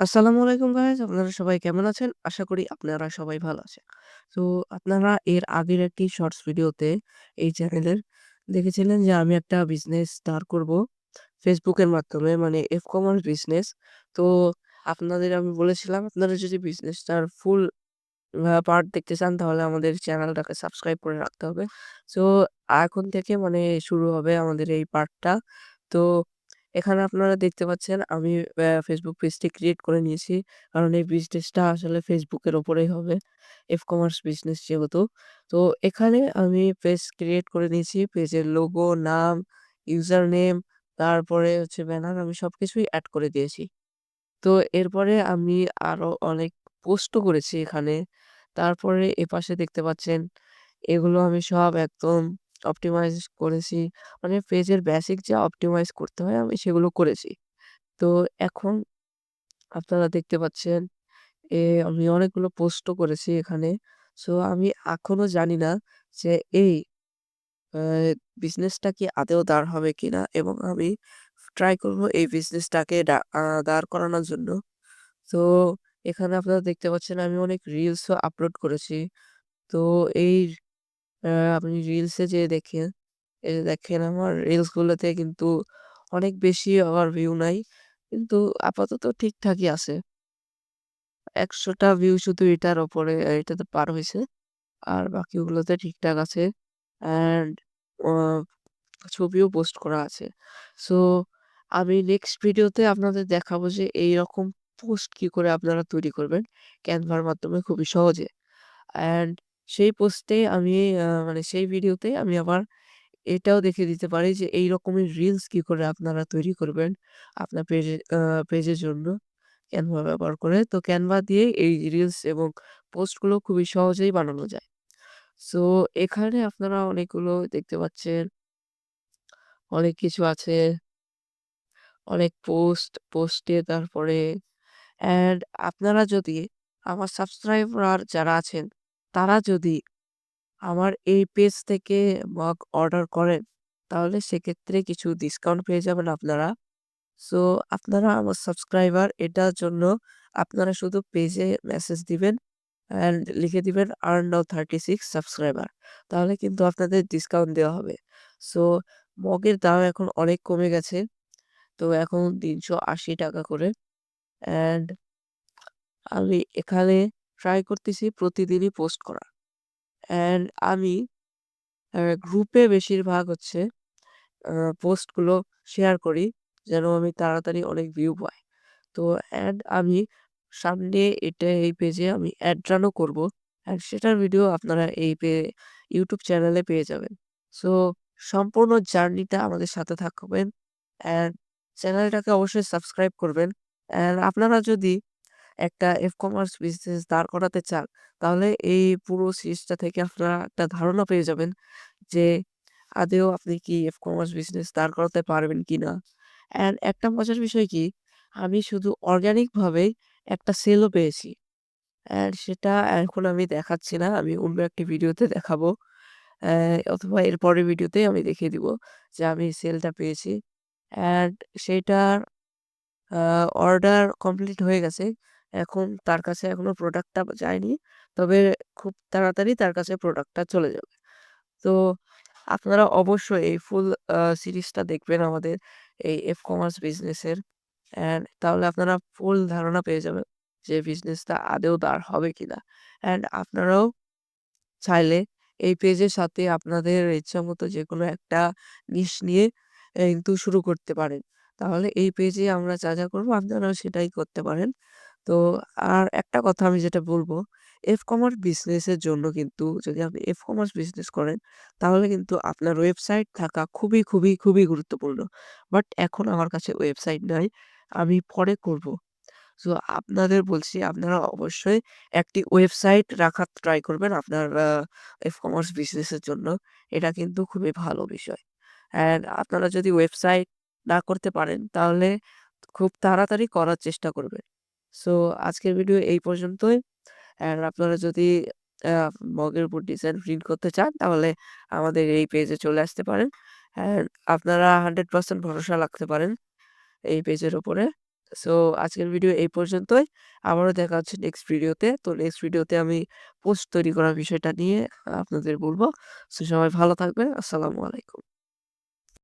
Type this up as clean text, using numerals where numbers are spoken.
আসসালামু আলাইকুম গাইস, আপনারা সবাই কেমন আছেন? আশা করি আপনারা সবাই ভালো আছেন। তো আপনারা এর আগের একটি শর্টস ভিডিওতে এই চ্যানেলের দেখেছিলেন যে আমি একটা বিজনেস স্টার্ট করব Facebook এর মাধ্যমে, মানে ই-কমার্স বিজনেস। তো আপনাদের আমি বলেছিলাম আপনারা যদি বিজনেসটার ফুল পার্ট দেখতে চান তাহলে আমাদের চ্যানেলটাকে সাবস্ক্রাইব করে রাখতে হবে। সো এখন থেকে মানে শুরু হবে আমাদের এই পার্টটা। তো এখানে আপনারা দেখতে পাচ্ছেন আমি Facebook পেজটি ক্রিয়েট করে নিয়েছি। কারণ এই বিজনেসটা আসলে Facebook এর উপরেই হবে। ই-কমার্স বিজনেস যেহেতু। তো এখানে আমি পেজ ক্রিয়েট করে নিয়েছি। পেজের লোগো, নাম, ইউজার নেম, তারপরে হচ্ছে ব্যানার, আমি সবকিছুই এড করে দিয়েছি। তো এরপরে আমি আরো অনেক পোস্টও করেছি এখানে। তারপরে এপাশে দেখতে পাচ্ছেন এগুলো আমি সব একদম অপটিমাইজ করেছি। মানে পেজের বেসিক যা অপটিমাইজ করতে হয় আমি সেগুলো করেছি। তো এখন আপনারা দেখতে পাচ্ছেন আমি অনেকগুলো পোস্টও করেছি এখানে। সো আমি এখনো জানি না যে এই আ বিজনেসটা কি আদৌ দাঁড় হবে কিনা, এবং আমি ট্রাই করব এই বিজনেসটাকে দাঁড় করানোর জন্য। তো এখানে আপনারা দেখতে পাচ্ছেন আমি অনেক রিলসও আপলোড করেছি। তো এই আ আপনি রিলসে যেয়ে দেখেন, এই যে দেখেন আমার রিলসগুলোতে কিন্তু অনেক বেশি আমার ভিউ নাই। কিন্তু আপাতত ঠিকঠাকই আছে। ১০০ টা ভিউ শুধু এটার উপরে এটাতে পার হইছে। আর বাকিগুলোতে ঠিকঠাক আছে। অ্যান্ড অ ছবিও পোস্ট করা আছে। সো আমি নেক্সট ভিডিওতে আপনাদের দেখাবো যে এইরকম পোস্ট কি করে আপনারা তৈরি করবেন ক্যানভার মাধ্যমে খুবই সহজে। অ্যান্ড সেই পোস্টে আমি মানে সেই ভিডিওতে আমি আবার এটাও দেখিয়ে দিতে পারি যে এই রকমের রিলস কি করে আপনারা তৈরি করবেন আপনার পেজের জন্য ক্যানভা ব্যবহার করে। তো ক্যানভা দিয়ে এই রিলস এবং পোস্টগুলো খুবই সহজেই বানানো যায়। সো এখানে আপনারা অনেকগুলো দেখতে পাচ্ছেন, অনেক কিছু আছে, অনেক পোস্টে তারপরে অ্যান্ড আপনারা যদি আমার সাবস্ক্রাইবার যারা আছেন, তারা যদি আমার এই পেজ থেকে মগ অর্ডার করেন, তাহলে সেক্ষেত্রে কিছু ডিসকাউন্ট পেয়ে যাবেন আপনারা। সো আপনারা আমার সাবস্ক্রাইবার, এটার জন্য আপনারা শুধু পেজে মেসেজ দিবেন অ্যান্ড লিখে দিবেন আর্ন নাও 36 সাবস্ক্রাইবার। তাহলে কিন্তু আপনাদের ডিসকাউন্ট দেওয়া হবে। সো মগের দাম এখন অনেক কমে গেছে। তো এখন ৳৩৮০ করে। অ্যান্ড আমি এখানে ট্রাই করতেছি প্রতিদিনই পোস্ট করার। অ্যান্ড আমি গ্রুপে বেশিরভাগ হচ্ছে আ পোস্টগুলো শেয়ার করি, যেন আমি তাড়াতাড়ি অনেক ভিউ পাই। তো আমি সামনে এই পেজে আমি অ্যাড রানও করব। অ্যান্ড সেটার ভিডিও আপনারা এই ইউটিউব চ্যানেলে পেয়ে যাবেন। সো সম্পূর্ণ জার্নিটা আমাদের সাথে থাকবেন। অ্যান্ড চ্যানেলটাকে অবশ্যই সাবস্ক্রাইব করবেন। অ্যান্ড আপনারা যদি একটা ই-কমার্স বিজনেস দাঁড় করাতে চান, তাহলে এই পুরো সিরিজটা থেকে আপনারা একটা ধারণা পেয়ে যাবেন যে আদৌ আপনি কি ই-কমার্স বিজনেস দাঁড় করাতে পারবেন কিনা। অ্যান্ড একটা মজার বিষয় কি, আমি শুধু অর্গানিক ভাবেই একটা সেলও পেয়েছি। অ্যান্ড সেটা এখন আমি দেখাচ্ছি না। আমি অন্য একটি ভিডিওতে দেখাবো। অথবা এর পরের ভিডিওতেই আমি দেখিয়ে দিব যে আমি সেলটা পেয়েছি। অ্যান্ড সেইটার আ অর্ডার কমপ্লিট হয়ে গেছে। এখন তার কাছে এখনো প্রোডাক্টটা যায়নি। তবে খুব তাড়াতাড়ি তার কাছে প্রোডাক্টটা চলে যাবে। তো আপনারা অবশ্যই এই ফুল সিরিজটা দেখবেন আমাদের এই ই-কমার্স বিজনেসের। অ্যান্ড তাহলে আপনারা ফুল ধারণা পেয়ে যাবেন যে বিজনেসটা আদৌ দাঁড় হবে কিনা। অ্যান্ড আপনারাও চাইলে এই পেজের সাথে আপনাদের ইচ্ছামতো যেকোনো একটা নিশ নিয়ে কিন্তু শুরু করতে পারেন। তাহলে এই পেজে আমরা যা করব আপনারাও সেটাই করতে পারেন। তো আর একটা কথা আমি যেটা বলব, ই-কমার্স বিজনেসের জন্য কিন্তু যদি আপনি ই-কমার্স বিজনেস করেন, তাহলে কিন্তু আপনার ওয়েবসাইট থাকা খুবই গুরুত্বপূর্ণ। বাট এখন আমার কাছে ওয়েবসাইট নাই। আমি পরে করব। সো আপনাদের বলছি আপনারা অবশ্যই একটি ওয়েবসাইট রাখার ট্রাই করবেন আপনার ই-কমার্স বিজনেসের জন্য। এটা কিন্তু খুবই ভালো বিষয়। অ্যান্ড আপনারা যদি ওয়েবসাইট না করতে পারেন, তাহলে খুব তাড়াতাড়ি করার চেষ্টা করবেন। সো আজকের ভিডিও এই পর্যন্তই। অ্যান্ড আপনারা যদি আ মগের উপর ডিজাইন প্রিন্ট করতে চান, তাহলে আমাদের এই পেজে চলে আসতে পারেন। অ্যান্ড আপনারা 100% ভরসা রাখতে পারেন এই পেজের উপরে। সো আজকের ভিডিও এই পর্যন্তই। আবারও দেখা হচ্ছে নেক্সট ভিডিওতে। তো নেক্সট ভিডিওতে আমি পোস্ট তৈরি করার বিষয়টা নিয়ে আপনাদের বলব। সো সবাই ভালো থাকবেন। আসসালামু আলাইকুম।